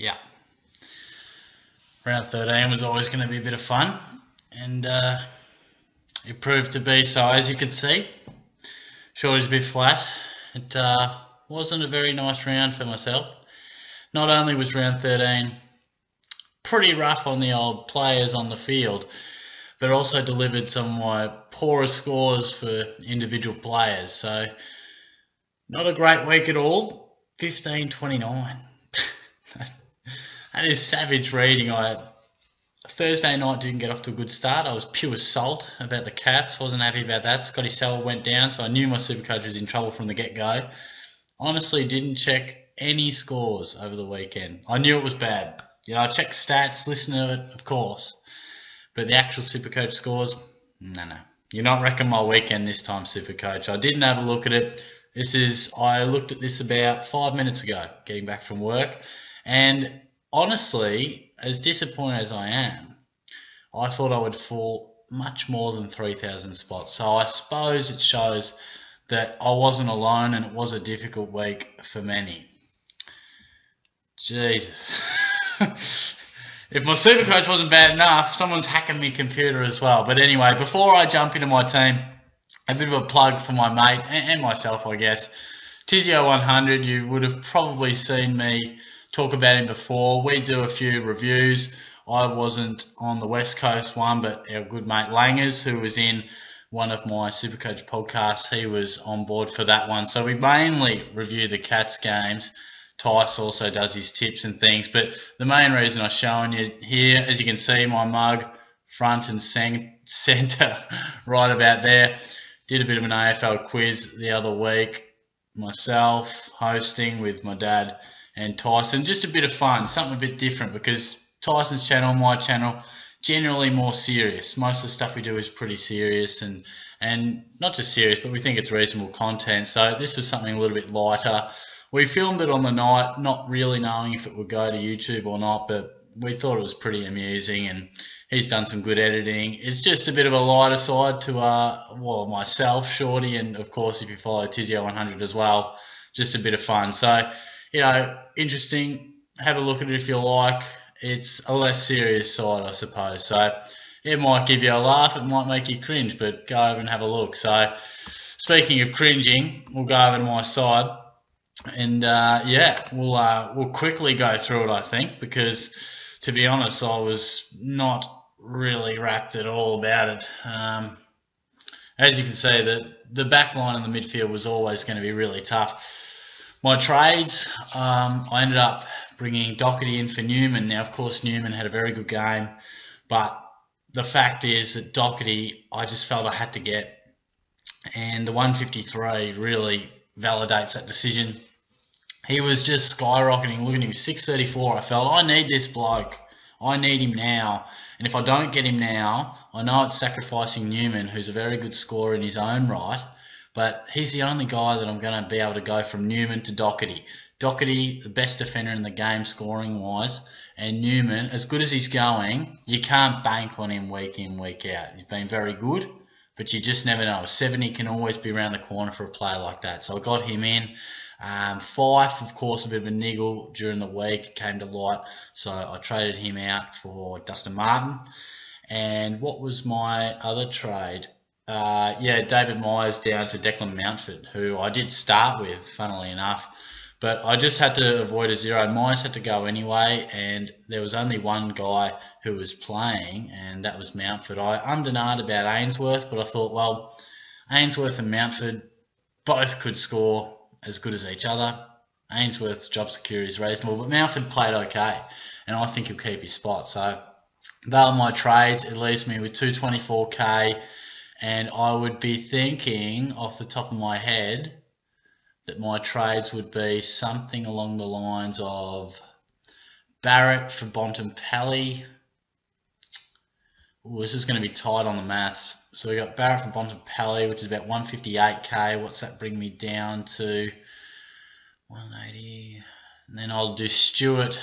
Yeah. Round 13 was always going to be a bit of fun, and it proved to be so, as you could see. Shorty's a bit flat. It wasn't a very nice round for myself. Not only was round 13 pretty rough on the old players on the field, but also delivered some of my poorest scores for individual players. So, not a great week at all. 15-29. That is savage reading. Thursday night didn't get off to a good start. I was pure salt about the Cats. Wasn't happy about that. Scotty Sell went down, so I knew my SuperCoach was in trouble from the get-go. Honestly, didn't check any scores over the weekend. I knew it was bad. I checked stats, listened to it, of course. But the actual SuperCoach scores, no. You're not wrecking my weekend this time, SuperCoach. I didn't have a look at it. I looked at this about 5 minutes ago, getting back from work. And honestly, as disappointed as I am, I thought I would fall much more than 3,000 spots. So I suppose it shows that I wasn't alone and it was a difficult week for many. Jesus. If my SuperCoach wasn't bad enough, someone's hacking my computer as well. But anyway, before I jump into my team, a bit of a plug for my mate and myself, I guess. Tizio100, you would have probably seen me talk about him before. We do a few reviews. I wasn't on the West Coast one, but our good mate Langers, who was in one of my SuperCoach podcasts, he was on board for that one. So we mainly review the Cats games. Tice also does his tips and things, but the main reason I'm showing you here, as you can see, my mug front and centre right about there. Did a bit of an AFL quiz the other week, myself hosting with my dad and Tyson. Just a bit of fun, something a bit different, because Tyson's channel, my channel, generally more serious. Most of the stuff we do is pretty serious and not just serious, but we think it's reasonable content. So this was something a little bit lighter. We filmed it on the night, not really knowing if it would go to YouTube or not, but we thought it was pretty amusing, and he's done some good editing. It's just a bit of a lighter side to myself, Shorty, and of course if you follow Tizio100 as well, just a bit of fun. So, interesting. Have a look at it if you like. It's a less serious side, I suppose. So it might give you a laugh, it might make you cringe, but go over and have a look. So speaking of cringing, we'll go over to my side. And we'll quickly go through it, I think, because to be honest, I was not really rapt at all about it. As you can see, the back line in the midfield was always going to be really tough. My trades, I ended up bringing Doherty in for Newman. Now, of course, Newman had a very good game, but the fact is that Doherty, I just felt I had to get, and the 153 really validates that decision. He was just skyrocketing. Look at him, 634. I felt, I need this bloke. I need him now. And if I don't get him now, I know it's sacrificing Newman, who's a very good scorer in his own right, but he's the only guy that I'm going to be able to go from Newman to Doherty. Doherty, the best defender in the game scoring-wise, and Newman, as good as he's going, you can't bank on him week in, week out. He's been very good, but you just never know. 70 can always be around the corner for a player like that. So I got him in. Fife, of course, a bit of a niggle during the week, came to light. So I traded him out for Dustin Martin. And what was my other trade? David Myers down to Declan Mountford, who I did start with, funnily enough. But I just had to avoid a zero. Myers had to go anyway, and there was only one guy who was playing, and that was Mountford. I ummed about Ainsworth, but I thought, well, Ainsworth and Mountford both could score as good as each other. Ainsworth's job security is reasonable, but Mountford played okay, and I think he'll keep his spot. So they are my trades. It leaves me with 224k, and I would be thinking off the top of my head that my trades would be something along the lines of Barrett for Bontempelli. This is going to be tight on the maths. So we got Barrett for Bontempelli, which is about 158k. What's that bring me down to? 180. And then I'll do Stewart,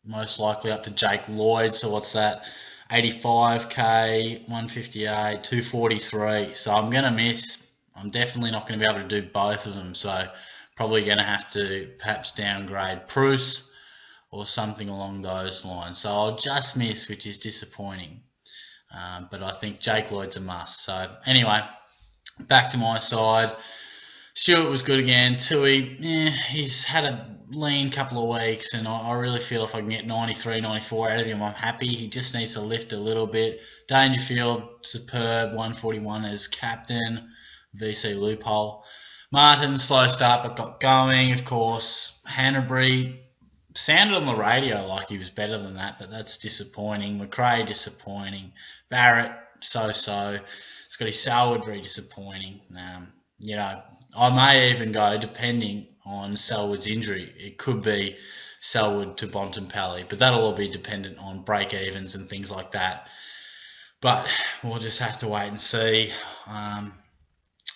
most likely up to Jake Lloyd. So what's that? 85k, 158, 243. So I'm going to miss. I'm definitely not going to be able to do both of them. So probably going to have to perhaps downgrade Bruce. or something along those lines. So I'll just miss, which is disappointing. But I think Jake Lloyd's a must. So anyway, back to my side. Stewart was good again. Tui, he's had a lean couple of weeks, and I really feel if I can get 93, 94 out of him, I'm happy. He just needs to lift a little bit. Dangerfield, superb, 141 as captain, VC loophole. Martin, slow start, but got going, of course. Hanbury sounded on the radio like he was better than that, but that's disappointing. McRae, disappointing. Barrett, so-so. Scotty Selwood, very disappointing. You know, I may even go, depending on Selwood's injury, it could be Selwood to Bontempelli, but that'll all be dependent on break-evens and things like that. But we'll just have to wait and see.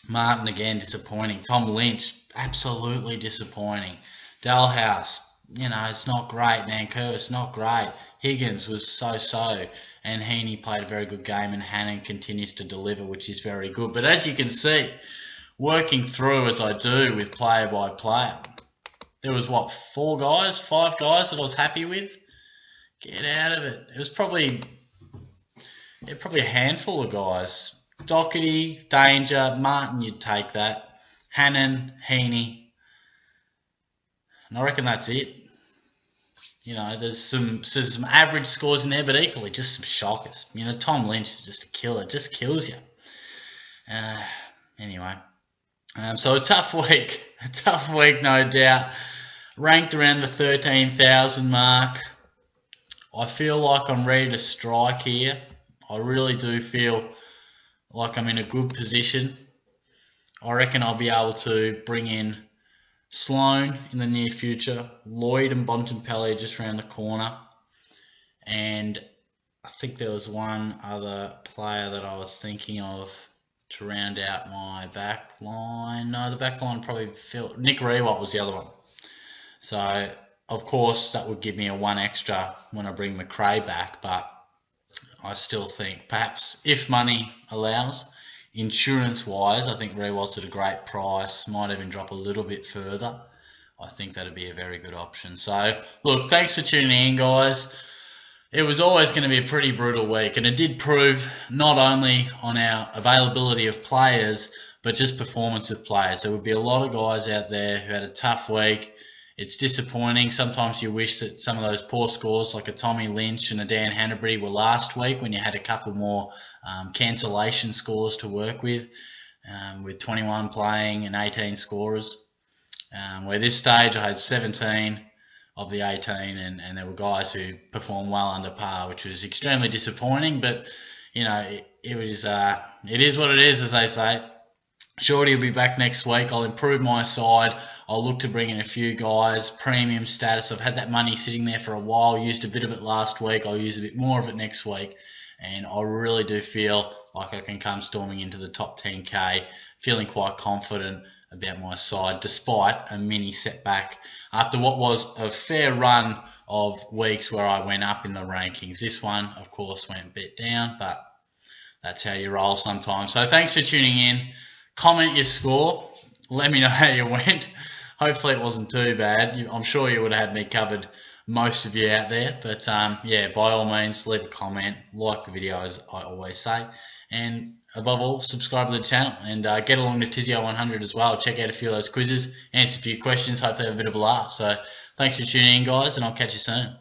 Martin, again, disappointing. Tom Lynch, absolutely disappointing. Dalhouse, you know, it's not great. Nankervis, not great. Higgins was so-so. And Heaney played a very good game, and Hannon continues to deliver, which is very good. But as you can see, working through as I do with player by player, there was, what, 5 guys that I was happy with? Get out of it. It was probably a handful of guys. Doherty, Danger, Martin, you'd take that. Hannon, Heaney. And I reckon that's it. You know, there's some average scores in there, but equally just some shockers. You know, Tom Lynch is just a killer. Just kills you. Anyway. So a tough week. A tough week, no doubt. Ranked around the 13,000 mark. I feel like I'm ready to strike here. I really do feel like I'm in a good position. I reckon I'll be able to bring in Sloane in the near future, Lloyd and Bontempelli just around the corner, and I think there was one other player that I was thinking of to round out my back line. No, the back line probably felt Nick Rewalt was the other one. So of course that would give me a 1 extra when I bring McRae back, but I still think perhaps if money allows, insurance-wise, I think Rewalt's at a great price. Might even drop a little bit further. I think that'd be a very good option. So, look, thanks for tuning in, guys. It was always going to be a pretty brutal week, and it did prove not only on our availability of players, but just performance of players. There would be a lot of guys out there who had a tough week. It's disappointing. Sometimes you wish that some of those poor scores, like a Tommy Lynch and a Dan Hanbury, were last week when you had a couple more cancellation scores to work with 21 playing and 18 scorers. Where this stage I had 17 of the 18, and there were guys who performed well under par, which was extremely disappointing. But you know, it is what it is, as they say. Shorty will be back next week. I'll improve my side. I'll look to bring in a few guys, premium status. I've had that money sitting there for a while, used a bit of it last week. I'll use a bit more of it next week. And I really do feel like I can come storming into the top 10K, feeling quite confident about my side, despite a mini setback after what was a fair run of weeks where I went up in the rankings. This one, of course, went a bit down, but that's how you roll sometimes. So thanks for tuning in. Comment your score. Let me know how you went. Hopefully it wasn't too bad. I'm sure you would have had me covered, most of you out there. But yeah, by all means, leave a comment, like the video as I always say. And above all, subscribe to the channel and get along to Tizio 100 as well. Check out a few of those quizzes, answer a few questions, hopefully have a bit of a laugh. So thanks for tuning in, guys, and I'll catch you soon.